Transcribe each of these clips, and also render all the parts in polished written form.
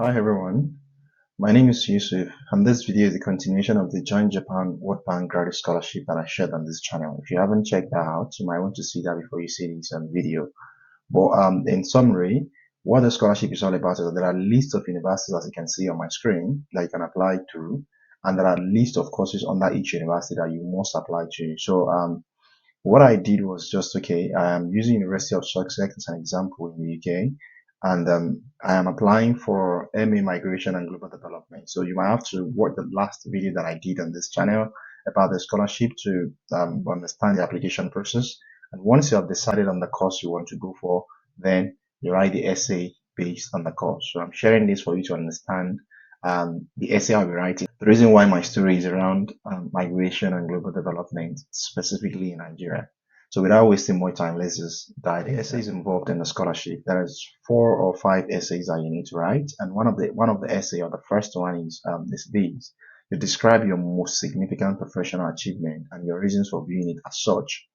Hi everyone, my name is Yusuf and this video is a continuation of the Join Japan World Bank Graduate Scholarship that I shared on this channel. If you haven't checked that out, you might want to see that before you see this video. But in summary, what the scholarship is all about is that there are lists of universities, as you can see on my screen, that you can apply to, and there are lists of courses under each university that you must apply to. So what I did was just, okay, I am using University of Sussex as an example in the UK, and I am applying for MA Migration and Global Development. So you might have to watch the last video that I did on this channel about the scholarship to understand the application process. And once you have decided on the course you want to go for, then you write the essay based on the course. So I'm sharing this for you to understand the essay I'll be writing. The reason why my story is around migration and global development, specifically in Nigeria. So without wasting more time, let's just dive in. The essays involved in the scholarship. There's 4 or 5 essays that you need to write, and one of the essay, or the first one, is this. You describe your most significant professional achievement and your reasons for viewing it as such.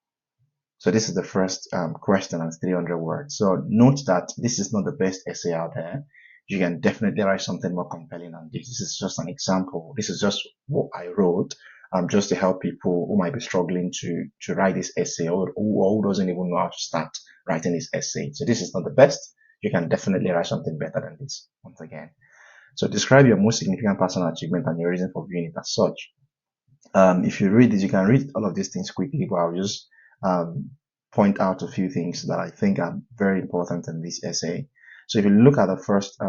So this is the first question, and it's 300 words. So note that this is not the best essay out there. You can definitely write something more compelling than this. This is just an example. This is just what I wrote, just to help people who might be struggling to write this essay, or who doesn't even know how to start writing this essay. So this is not the best. You can definitely write something better than this. Once again, so describe your most significant personal achievement and your reason for viewing it as such. If you read this, you can read all of these things quickly, but I'll just point out a few things that I think are very important in this essay. So if you look at the first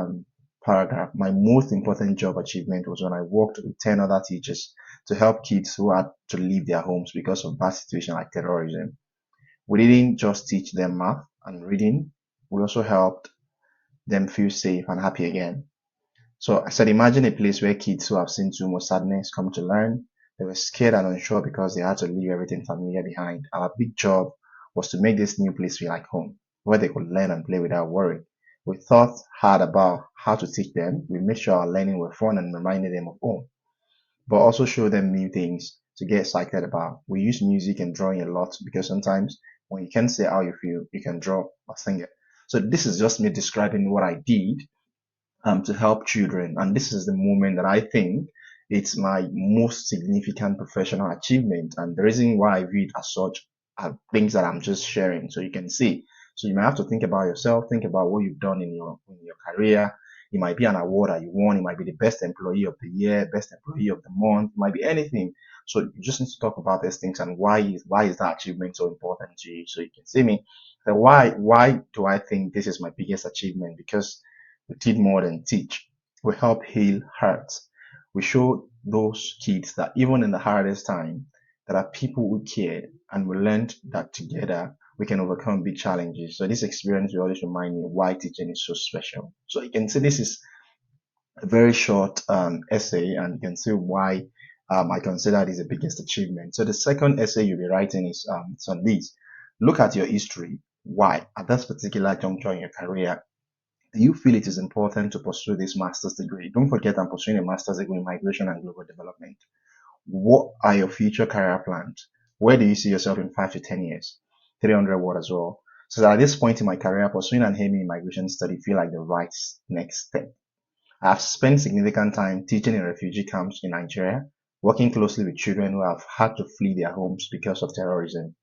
paragraph, my most important job achievement was when I worked with 10 other teachers to help kids who had to leave their homes because of bad situations like terrorism. We didn't just teach them math and reading, we also helped them feel safe and happy again. So I said, imagine a place where kids who have seen too much sadness come to learn. They were scared and unsure because they had to leave everything familiar behind. Our big job was to make this new place feel like home, where they could learn and play without worry. We thought hard about how to teach them. We made sure our learning were fun and reminded them of home, but also show them new things to get excited about. We use music and drawing a lot because sometimes when you can't say how you feel, you can draw or sing it. So this is just me describing what I did to help children. And this is the moment that I think it's my most significant professional achievement. And the reason why I view it as such are things that I'm just sharing. So you can see. So you might have to think about yourself, think about what you've done in your career. It might be an award that you won. It might be the best employee of the year, best employee of the month. It might be anything. So you just need to talk about these things and why is that achievement so important to you. So you can see me. So why do I think this is my biggest achievement? Because we did more than teach. We help heal hurts. We show those kids that even in the hardest time, there are people who care, and we learned that together we can overcome big challenges. So this experience will always remind me why teaching is so special. So you can see this is a very short essay, and you can see why I consider it is the biggest achievement. So the second essay you'll be writing is on this. Look at your history. Why? At this particular juncture in your career, do you feel it is important to pursue this master's degree? Don't forget I'm pursuing a master's degree in migration and global development. What are your future career plans? Where do you see yourself in 5 to 10 years? 300 word as well. So that at this point in my career, pursuing an MA in migration study feel like the right next step. I've spent significant time teaching in refugee camps in Nigeria, working closely with children who have had to flee their homes because of terrorism.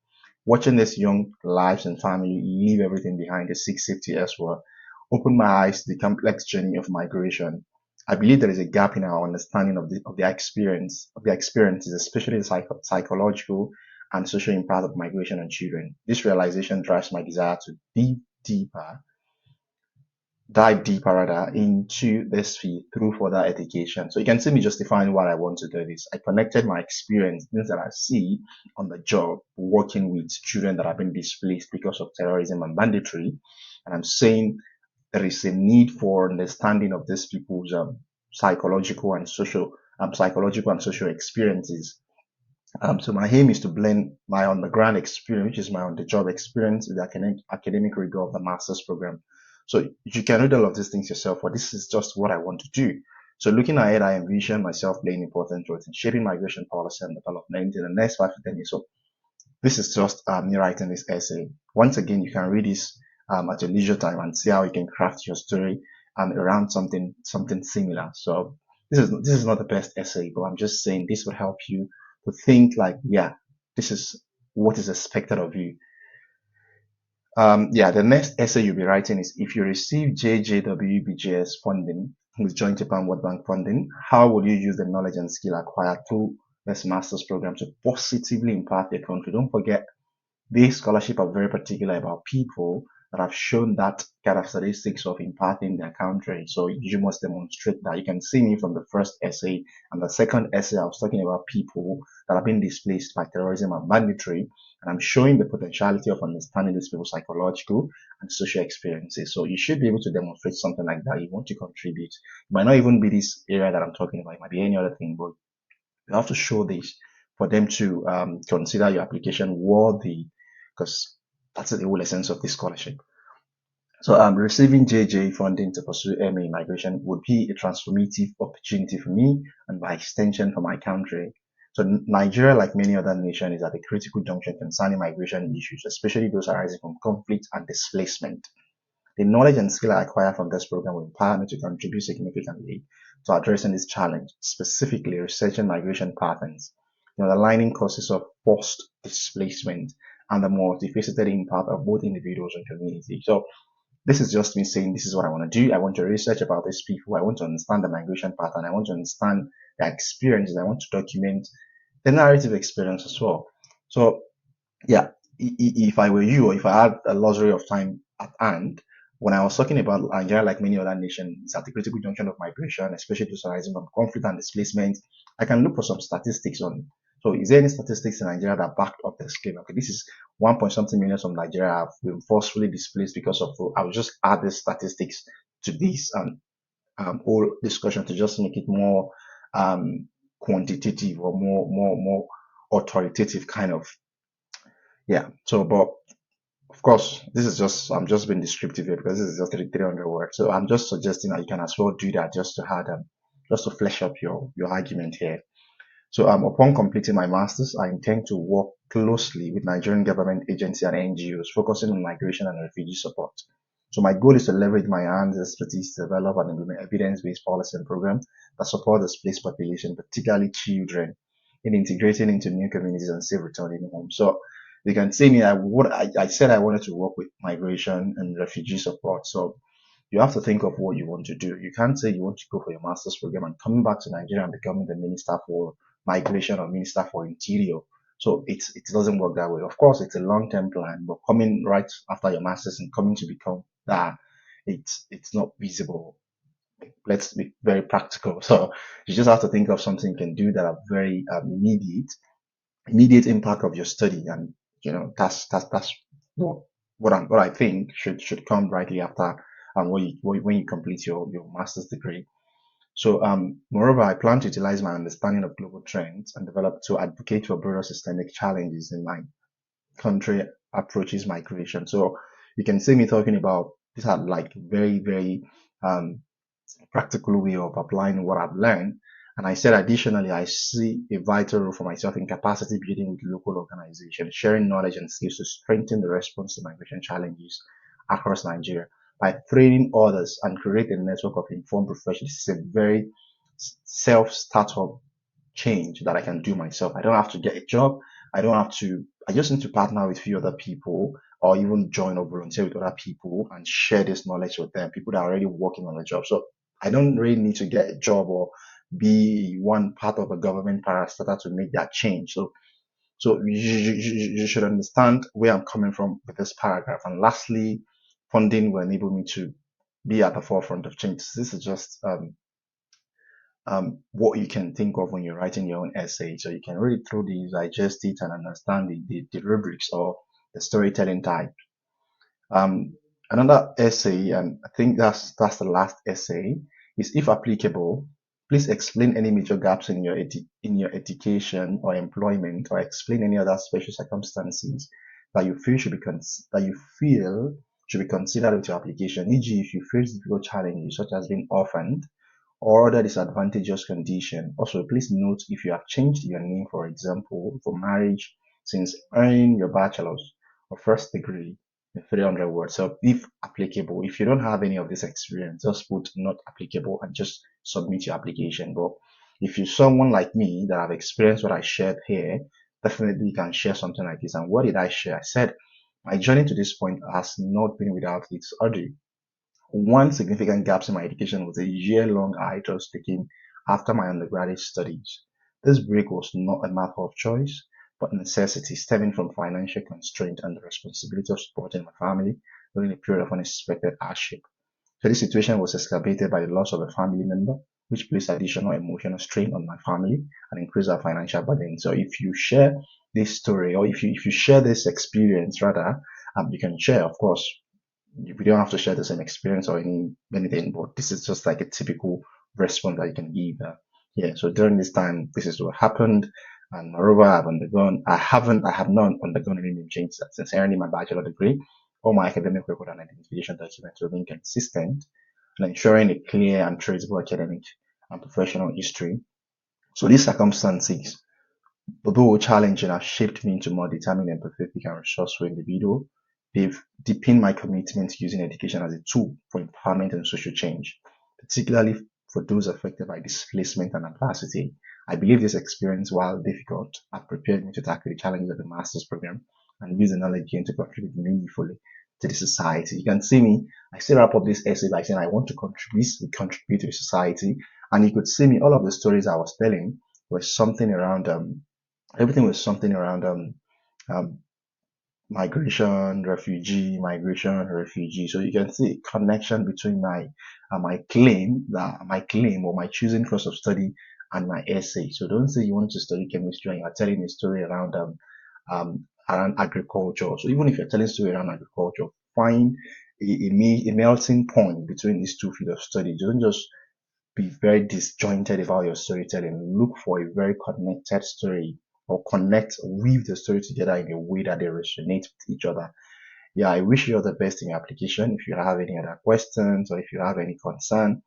Watching these young lives and family leave everything behind to seek safety elsewhere opened my eyes to the complex journey of migration. I believe there is a gap in our understanding of the experiences, especially the psychological and social impact of migration on children. This realization drives my desire to dive deeper rather into this field through further education. So you can see me justifying what I want to do this. I connected my experience, things that I see on the job, working with children that have been displaced because of terrorism and banditry. And I'm saying there is a need for understanding of these people's psychological and social experiences. So my aim is to blend my underground experience, which is my on-the-job experience, with the academic rigor of the master's program. So you can read all of these things yourself, but this is just what I want to do. So looking ahead, I envision myself playing important roles in shaping migration policy and development in the next 5 to 10 years. So this is just me writing this essay. Once again, you can read this at your leisure time and see how you can craft your story and around something similar. So this is not the best essay, but I'm just saying this would help you to think like, yeah, this is what is expected of you. Yeah, the next essay you'll be writing is, if you receive JJWBJS funding with Joint Japan World Bank funding, how will you use the knowledge and skill acquired through this master's program to positively impact your country? Don't forget, these scholarships are very particular about people that have shown that characteristics of impacting their country. So you must demonstrate that. You can see me from the first essay and the second essay. I was talking about people that have been displaced by terrorism and banditry, and I'm showing the potentiality of understanding these people's psychological and social experiences. So you should be able to demonstrate something like that. You want to contribute. It might not even be this area that I'm talking about. It might be any other thing, but you have to show this for them to consider your application worthy, because that's the whole essence of this scholarship. So receiving JJ funding to pursue MA in migration would be a transformative opportunity for me and by extension for my country. So Nigeria, like many other nations, is at a critical junction concerning migration issues, especially those arising from conflict and displacement. The knowledge and skill I acquire from this program will empower me to contribute significantly to addressing this challenge, specifically researching migration patterns, the underlying causes of forced displacement, and the multifaceted impact of both individuals and communities. So this is just me saying this is what I want to do. I want to research about these people. I want to understand the migration pattern. I want to understand their experiences. I want to document the narrative experience as well. So yeah, if I were you, or if I had a luxury of time at hand, when I was talking about Nigeria, like many other nations, at the critical junction of migration, especially those arising from conflict and displacement, I can look for some statistics on. So, is there any statistics in Nigeria that backed up this claim? Okay, this is 1 point something million from Nigeria have been forcefully displaced because of. I will just add the statistics to this whole discussion to just make it more quantitative or more authoritative kind of. Yeah. So, but of course, this is just, I'm just being descriptive here because this is just 300 words. So I'm just suggesting that you can as well do that just to add, just to flesh up your argument here. So upon completing my master's, I intend to work closely with Nigerian government agencies and NGOs focusing on migration and refugee support. So my goal is to leverage my hands expertise to develop and implement evidence-based policy and programs that support the displaced population, particularly children, in integrating into new communities and safe returning home. So you can see me, I said I wanted to work with migration and refugee support. So you have to think of what you want to do. You can't say you want to go for your master's program and coming back to Nigeria and becoming the minister for migration or minister for interior. So it doesn't work that way. Of course, it's a long-term plan, but coming right after your master's and coming to become that, it's not feasible. Let's be very practical. So you just have to think of something you can do that are very immediate impact of your study, and that's what I think should come rightly after when you complete your master's degree. So moreover, I plan to utilize my understanding of global trends and develop to advocate for broader systemic challenges in my country approaches migration. So you can see me talking about these are like very um practical way of applying what I've learned. And I said, additionally, I see a vital role for myself in capacity building with local organizations, sharing knowledge and skills to strengthen the response to migration challenges across Nigeria by training others and create a network of informed professionals. This is a very self-startup change that I can do myself. I don't have to get a job. I just need to partner with a few other people or even join or volunteer with other people and share this knowledge with them, people that are already working on the job. So I don't really need to get a job or be one part of a government parastatal to make that change. So you should understand where I'm coming from with this paragraph. And lastly, funding will enable me to be at the forefront of change. This is just what you can think of when you're writing your own essay. So you can read through these, digest it, and understand the rubrics or the storytelling type. Another essay, and I think that's the last essay, is, if applicable, please explain any major gaps in your education or employment, or explain any other special circumstances that you feel should be considered with your application. E.g., if you face difficult challenges such as being orphaned or other disadvantageous condition. Also, please note if you have changed your name, for example, for marriage, since earning your bachelor's or first degree, in 300 words. So if applicable, if you don't have any of this experience, just put not applicable and just submit your application. But if you're someone like me that have experienced what I shared here, definitely you can share something like this. And what did I share? I said my journey to this point has not been without its ordeal. One significant gap in my education was a year-long hiatus taken after my undergraduate studies. This break was not a matter of choice, but necessity stemming from financial constraint and the responsibility of supporting my family during a period of unexpected hardship. So this situation was exacerbated by the loss of a family member, which placed additional emotional strain on my family and increased our financial burden. So if you share this story, or if you share this experience rather, you can share, of course, we don't have to share the same experience or anything, but this is just like a typical response that you can give. Yeah, so during this time, this is what happened. And moreover, I have not undergone any name change since earning my bachelor degree. All my academic record and identification documents remain consistent and ensuring a clear and traceable academic and professional history. So these circumstances, although challenging, have shaped me into a more determined, empathetic, and resourceful individual. They've deepened my commitment to using education as a tool for empowerment and social change, particularly for those affected by displacement and adversity. I believe this experience, while difficult, have prepared me to tackle the challenges of the master's program and use the knowledge gained to contribute meaningfully to the society. You can see me, I still wrap up this essay by saying I want to contribute to the society. And you could see me, all of the stories I was telling were something around everything was something around um, migration, refugee. So you can see a connection between my claim or my choosing course of study and my essay. So don't say you want to study chemistry and you're telling a story around agriculture. So even if you're telling a story around agriculture, find a melting point between these two fields of study. Don't just be very disjointed about your storytelling. Look for a very connected story or weave the story together in a way that they resonate with each other. Yeah, I wish you all the best in your application. If you have any other questions or if you have any concern,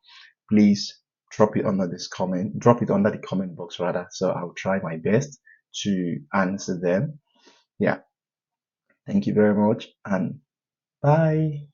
please drop it under the comment box rather. So I'll try my best to answer them. Yeah, thank you very much and bye.